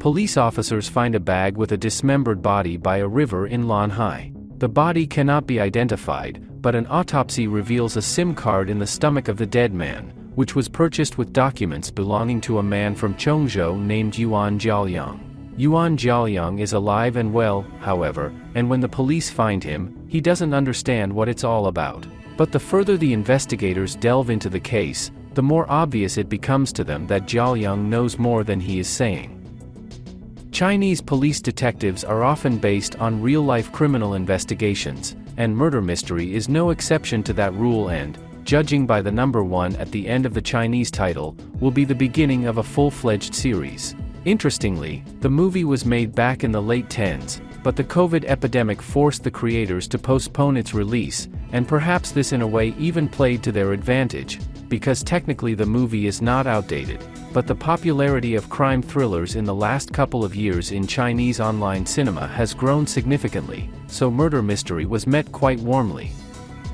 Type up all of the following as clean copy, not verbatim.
police officers find a bag with a dismembered body by a river in Lanhai. The body cannot be identified, but an autopsy reveals a SIM card in the stomach of the dead man, which was purchased with documents belonging to a man from Chongzhou named Yuan Jiaoliang. Yuan Jiaoliang is alive and well, however, and when the police find him, he doesn't understand what it's all about. But the further the investigators delve into the case, the more obvious it becomes to them that Jiaoliang knows more than he is saying. Chinese police detectives are often based on real-life criminal investigations, and murder mystery is no exception to that rule and, judging by the number 1 at the end of the Chinese title, will be the beginning of a full-fledged series. Interestingly, the movie was made back in the late 10s, but the COVID epidemic forced the creators to postpone its release, and perhaps this in a way even played to their advantage, because technically the movie is not outdated, but the popularity of crime thrillers in the last couple of years in Chinese online cinema has grown significantly, so murder mystery was met quite warmly.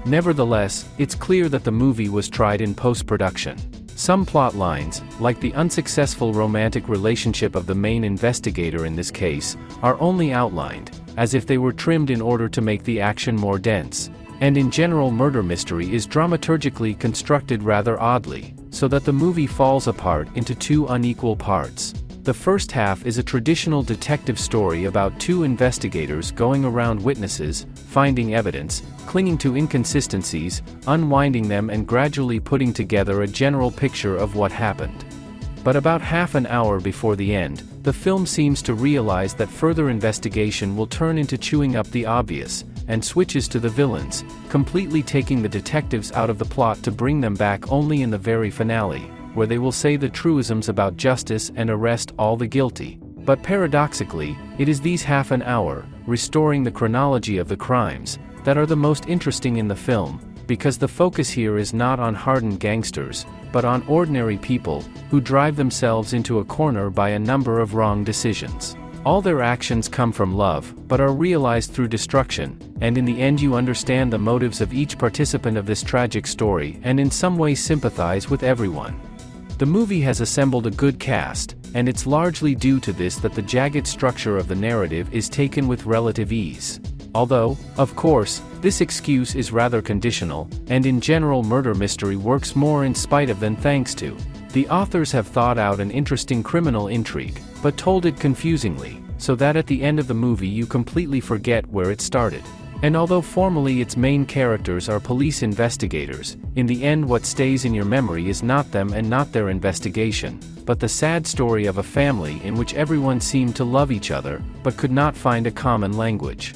Nevertheless, it's clear that the movie was tried in post-production. Some plot lines, like the unsuccessful romantic relationship of the main investigator in this case, are only outlined, as if they were trimmed in order to make the action more dense. And in general, murder mystery is dramaturgically constructed rather oddly, so that the movie falls apart into 2 unequal parts. The first half is a traditional detective story about 2 investigators going around witnesses, finding evidence, clinging to inconsistencies, unwinding them and gradually putting together a general picture of what happened. But about half an hour before the end, the film seems to realize that further investigation will turn into chewing up the obvious, and switches to the villains, completely taking the detectives out of the plot to bring them back only in the very finale, where they will say the truisms about justice and arrest all the guilty. But paradoxically, it is these half an hour, restoring the chronology of the crimes, that are the most interesting in the film, because the focus here is not on hardened gangsters, but on ordinary people, who drive themselves into a corner by a number of wrong decisions. All their actions come from love, but are realized through destruction, and in the end you understand the motives of each participant of this tragic story and in some way sympathize with everyone. The movie has assembled a good cast, and it's largely due to this that the jagged structure of the narrative is taken with relative ease. Although, of course, this excuse is rather conditional, and in general murder mystery works more in spite of than thanks to. The authors have thought out an interesting criminal intrigue, but told it confusingly, so that at the end of the movie you completely forget where it started. And although formally its main characters are police investigators, in the end what stays in your memory is not them and not their investigation, but the sad story of a family in which everyone seemed to love each other, but could not find a common language.